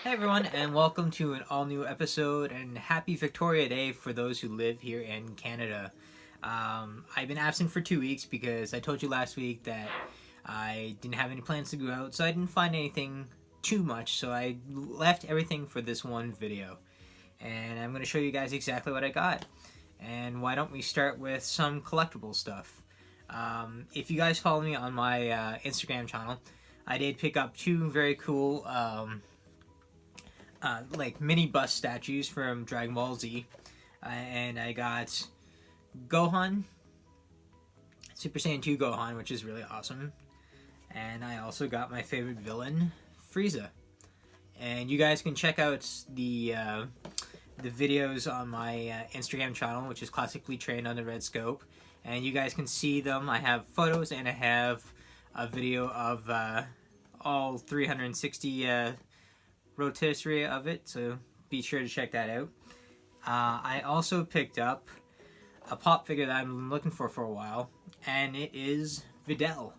Hey everyone, and welcome to an all-new episode, and happy Victoria Day for those who live here in Canada. I've been absent for 2 weeks because I told you last week that I didn't have any plans to go out, so I didn't find anything too much, so I left everything for this one video. And I'm going to show you guys exactly what I got. And why don't we start with some collectible stuff. If you guys follow me on my Instagram channel, I did pick up two very cool like mini bust statues from Dragon Ball Z, and I got Gohan, Super Saiyan 2 Gohan, which is really awesome, and I also got my favorite villain, Frieza. And you guys can check out the videos on my Instagram channel, which is Classically Trained on the Red Scope, and you guys can see them. I have photos and I have a video of all 360 rotisserie of it, so be sure to check that out. I also picked up a pop figure that I've been looking for a while, and it is Videl.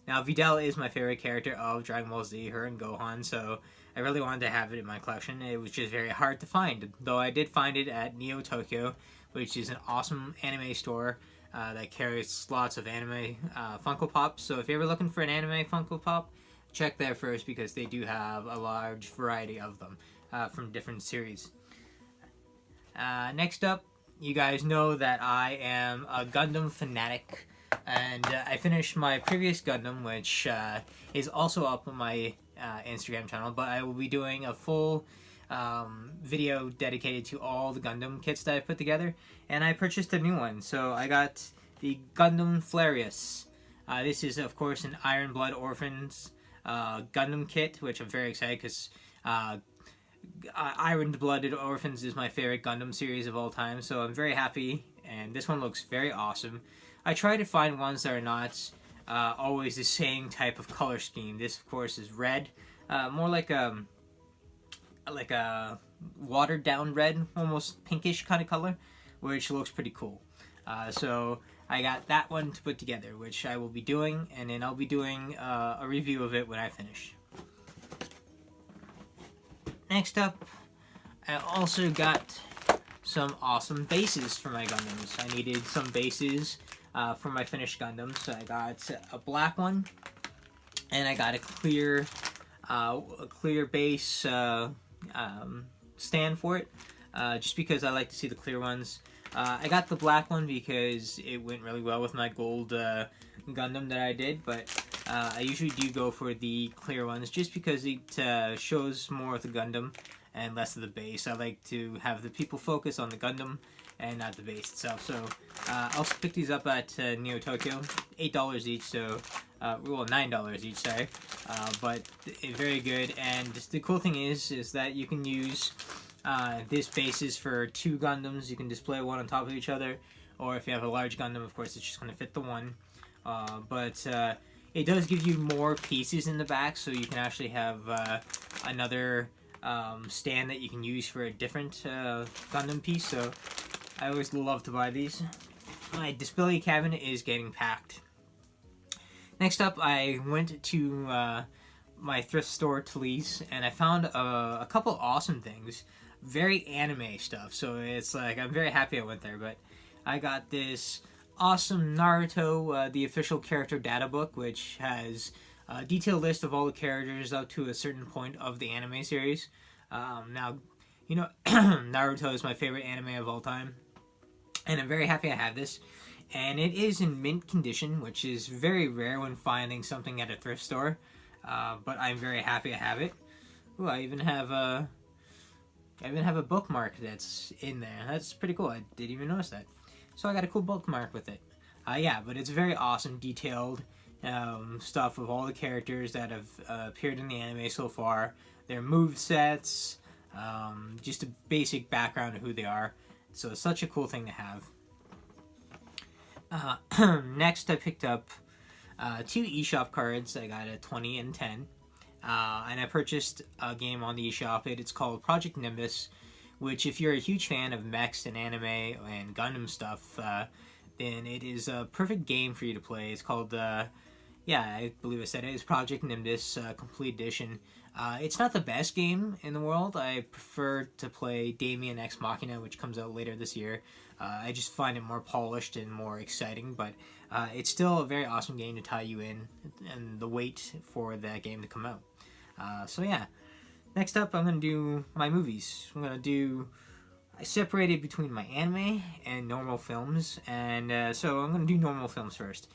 Now, Videl is my favorite character of Dragon Ball Z, her and Gohan, so I really wanted to have it in my collection. It was just very hard to find, though I did find it at Neo Tokyo, which is an awesome anime store that carries lots of anime Funko Pops. So if you're ever looking for an anime Funko Pop, check there first, because they do have a large variety of them from different series. Next up, you guys know that I am a Gundam fanatic, and I finished my previous Gundam, which is also up on my Instagram channel, but I will be doing a full video dedicated to all the Gundam kits that I put together, and I purchased a new one. So I got the Gundam Rarest. This is, of course, an Iron Blood Orphans Gundam kit, which I'm very excited because Iron Blooded Orphans is my favorite Gundam series of all time, so I'm very happy, and this one looks very awesome. I try to find ones that are not always the same type of color scheme. This, of course, is red, more like a watered down red, almost pinkish kind of color, which looks pretty cool. So I got that one to put together, which I will be doing, and then I'll be doing a review of it when I finish. Next up, I also got some awesome bases for my Gundams. I needed some bases for my finished Gundams, so I got a black one, and I got a clear base stand for it, just because I like to see the clear ones. I got the black one because it went really well with my gold Gundam that I did, but I usually do go for the clear ones just because it shows more of the Gundam and less of the base. I like to have the people focus on the Gundam and not the base itself. So I also picked these up at Neo Tokyo, $8 each, so well, $9 each, sorry, but very good. And the cool thing is that you can use this bases for two Gundams. You can display one on top of each other, or if you have a large Gundam, of course, it's just going to fit the one. But it does give you more pieces in the back, so you can actually have another stand that you can use for a different Gundam piece. So I always love to buy these. My display cabinet is getting packed. Next up, I went to my thrift store, Tully's, and I found a couple awesome things. Very anime stuff, so it's like I'm very happy I went there. But I got this awesome Naruto, the official character data book, which has a detailed list of all the characters up to a certain point of the anime series. Now, you know, Naruto is my favorite anime of all time, and I'm very happy I have this. And it is in mint condition, which is very rare when finding something at a thrift store. But I'm very happy I have it. Ooh, I even have a bookmark that's in there. That's pretty cool. I didn't even notice that. So I got a cool bookmark with it. Yeah, but it's very awesome, detailed stuff of all the characters that have appeared in the anime so far. Their movesets, just a basic background of who they are. So it's such a cool thing to have. Next, I picked up two eShop cards. I got a 20 and 10. And I purchased a game on the eShop. It's called Project Nimbus, which, if you're a huge fan of mechs and anime and Gundam stuff, then it is a perfect game for you to play. It's called, yeah, I believe I said it. It's Project Nimbus Complete Edition. It's not the best game in the world. I prefer to play Damien X Machina, which comes out later this year. I just find it more polished and more exciting, but it's still a very awesome game to tie you in and the wait for that game to come out. So yeah, next up I'm going to do my movies. I separated between my anime and normal films, and so I'm going to do normal films first.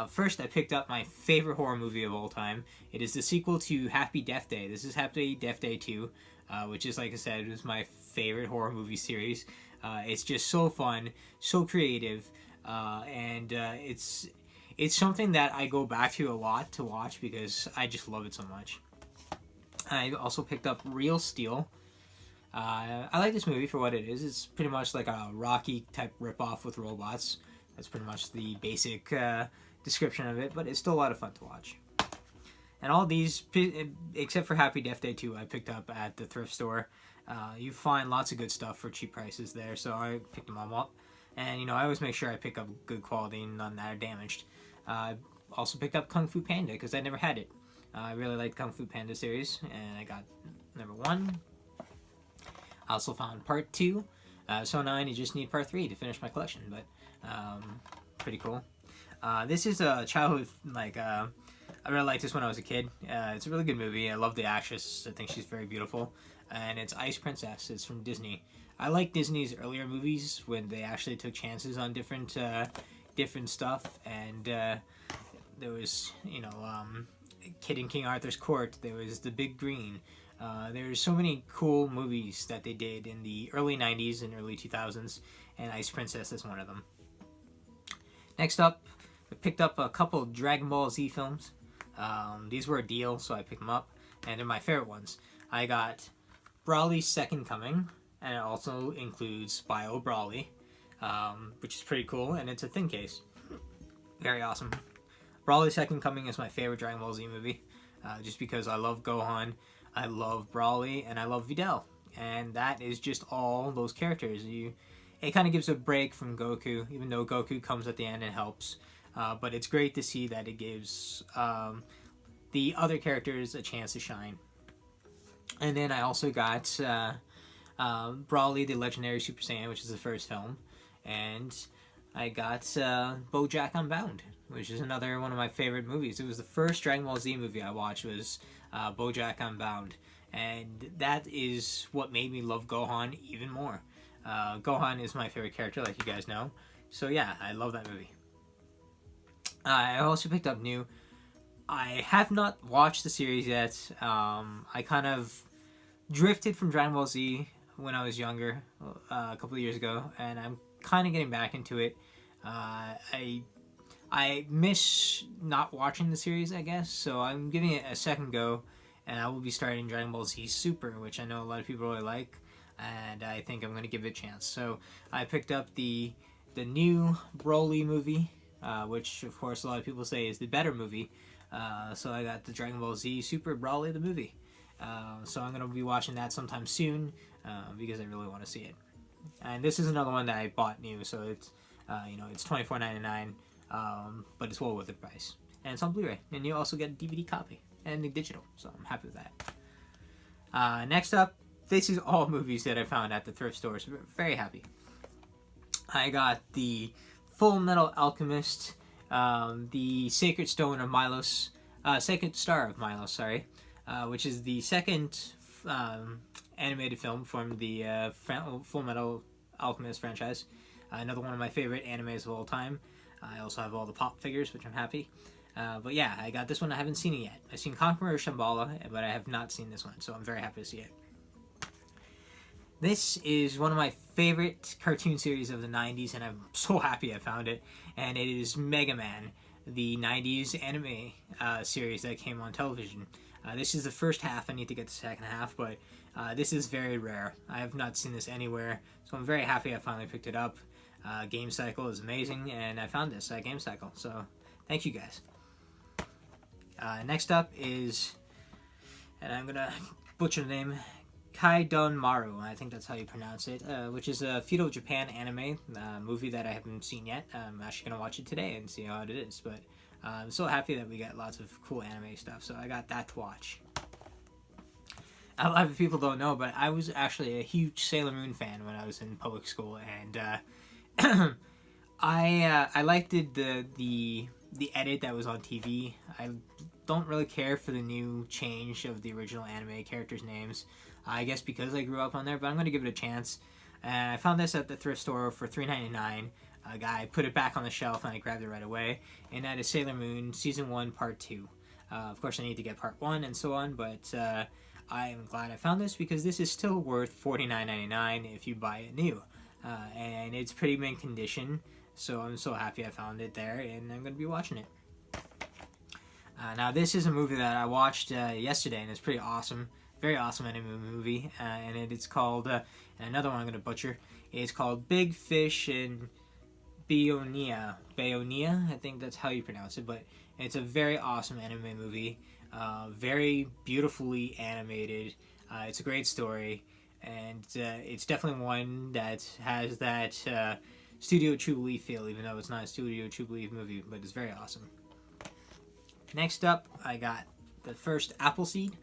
First, I picked up my favorite horror movie of all time. It is the sequel to Happy Death Day. This is Happy Death Day 2, which is, like I said, it was my favorite horror movie series. It's just so fun, so creative, and it's something that I go back to a lot to watch because I just love it so much. I also picked up Real Steel. I like this movie for what it is. It's pretty much like a Rocky type ripoff with robots. That's pretty much the basic description of it, but it's still a lot of fun to watch. And all these, except for Happy Death Day 2, I picked up at the thrift store. You find lots of good stuff for cheap prices there, so I picked them all up. And, I always make sure I pick up good quality and none that are damaged. I also picked up Kung Fu Panda, because I never had it. I really liked Kung Fu Panda series, and I got number 1. I also found part 2. So now I just need part 3 to finish my collection, but pretty cool. This is a childhood, I really liked this when I was a kid. It's a really good movie. I love the actress. I think she's very beautiful. And it's Ice Princess. It's from Disney. I like Disney's earlier movies when they actually took chances on different stuff. And there was, Kid in King Arthur's Court. There was The Big Green. There's so many cool movies that they did in the early 90s and early 2000s. And Ice Princess is one of them. Next up, I picked up a couple of Dragon Ball Z films. These were a deal, so I picked them up, and they're my favorite ones. I got Broly's Second Coming, and it also includes Bio Broly, which is pretty cool, and it's a thin case. Very awesome. Broly's Second Coming is my favorite Dragon Ball Z movie, just because I love Gohan, I love Broly, and I love Videl, and that is just all those characters. It kind of gives a break from Goku, even though Goku comes at the end and helps. But it's great to see that it gives the other characters a chance to shine. And then I also got Broly, the Legendary Super Saiyan, which is the first film. And I got BoJack Unbound, which is another one of my favorite movies. It was the first Dragon Ball Z movie I watched was BoJack Unbound. And that is what made me love Gohan even more. Gohan is my favorite character, like you guys know. So yeah, I love that movie. I also picked up new. I have not watched the series yet. I kind of drifted from Dragon Ball Z when I was younger, a couple of years ago, and I'm kind of getting back into it. I miss not watching the series, I guess, so I'm giving it a second go, and I will be starting Dragon Ball Z Super, which I know a lot of people really like, and I think I'm going to give it a chance. So I picked up the new Broly movie, which of course a lot of people say is the better movie. So I got the Dragon Ball Z Super Broly the movie. So I'm going to be watching that sometime soon because I really want to see it. And this is another one that I bought new, so it's it's $24.99, but it's well worth the price. And it's on Blu-ray, and you also get a DVD copy and the digital, so I'm happy with that. Next up, this is all movies that I found at the thrift store, so very happy. I got the Full Metal Alchemist, the Sacred Stone of Milos, Sacred Star of Milos, sorry, which is the second animated film from the Full Metal Alchemist franchise. Another one of my favorite animes of all time. I also have all the pop figures, which I'm happy. But yeah, I got this one. I haven't seen it yet. I've seen Conqueror Shambhala, but I have not seen this one, so I'm very happy to see it. This is one of my favorite cartoon series of the 90s, and I'm so happy I found it. And it is Mega Man, the 90s anime series that came on television. This is the first half. I need to get the second half, but this is very rare. I have not seen this anywhere, so I'm very happy I finally picked it up. Game Cycle is amazing, and I found this at Game Cycle, so thank you guys. Next up is, and I'm gonna butcher the name, Kaidon Maru, I think that's how you pronounce it, which is a feudal Japan anime movie that I haven't seen yet. I'm actually going to watch it today and see how it is, but I'm so happy that we got lots of cool anime stuff, so I got that to watch. a lot of people don't know, but I was actually a huge Sailor Moon fan when I was in public school, and I liked the edit that was on TV. I don't really care for the new change of the original anime characters' names. I guess because I grew up on there, but I'm going to give it a chance. And I found this at the thrift store for $3.99. A guy put it back on the shelf and I grabbed it right away. And that is Sailor Moon Season 1 Part 2. Of course I need to get Part 1 and so on, but I am glad I found this because this is still worth $49.99 if you buy it new. And it's pretty mint condition, so I'm so happy I found it there, and I'm going to be watching it. Now this is a movie that I watched yesterday, and it's pretty awesome. Very awesome anime movie, and it's called, and another one I'm going to butcher, it's called Big Fish in Bayonia, I think that's how you pronounce it, but it's a very awesome anime movie, very beautifully animated, it's a great story, and it's definitely one that has that Studio Ghibli feel, even though it's not a Studio Ghibli movie, but it's very awesome. Next up, I got the first Appleseed,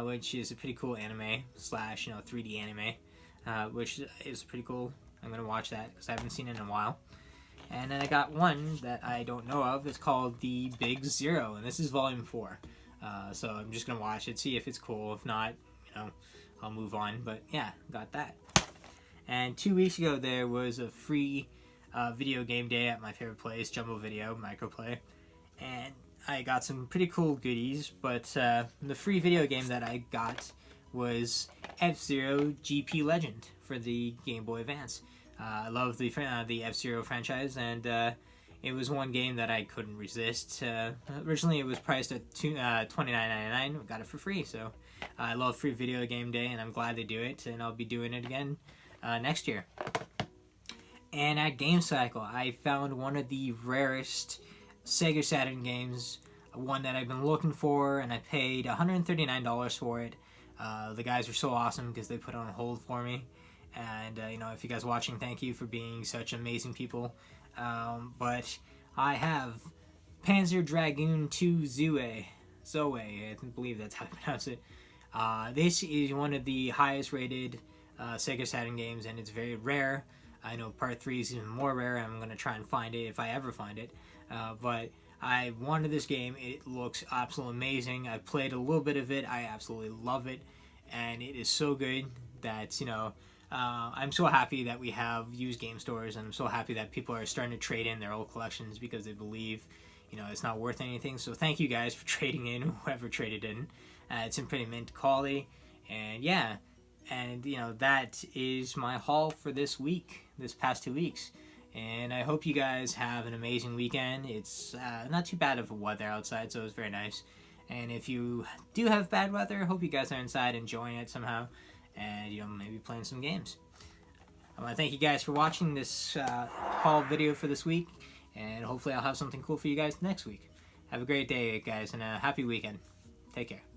which is a pretty cool anime slash 3D anime, which is pretty cool. I'm gonna watch that because I haven't seen it in a while. And then I got one that I don't know of. It's called The Big Zero, and this is Volume 4. So I'm just gonna watch it, see if it's cool. If not, I'll move on. But yeah, got that. And 2 weeks ago there was a free video game day at my favorite place, Jumbo Video Microplay, and I got some pretty cool goodies, but the free video game that I got was F-Zero GP Legend for the Game Boy Advance. I love the F-Zero franchise, and it was one game that I couldn't resist. Originally it was priced at $29.99, got it for free, so I love free video game day, and I'm glad they do it, and I'll be doing it again next year. And at Game Cycle, I found one of the rarest Sega Saturn games, one that I've been looking for, and I paid $139 for it. The guys were so awesome because they put it on hold for me, and if you guys are watching, thank you for being such amazing people. But I have Panzer Dragoon 2 Zoe, I believe that's how you pronounce it. This is one of the highest rated Sega Saturn games, and it's very rare. I know Part 3 is even more rare, and I'm going to try and find it if I ever find it. But I wanted this game. It looks absolutely amazing. I've played a little bit of it. I absolutely love it, and it is so good that I'm so happy that we have used game stores, and I'm so happy that people are starting to trade in their old collections because they believe it's not worth anything. So thank you guys for trading in, whoever traded in. It's in pretty mint quality, and yeah, and that is my haul for this past 2 weeks. And I hope you guys have an amazing weekend. It's not too bad of a weather outside, so it's very nice. And if you do have bad weather, I hope you guys are inside enjoying it somehow, and maybe playing some games. I want to thank you guys for watching this haul video for this week, and hopefully I'll have something cool for you guys next week. Have a great day, guys, and a happy weekend. Take care.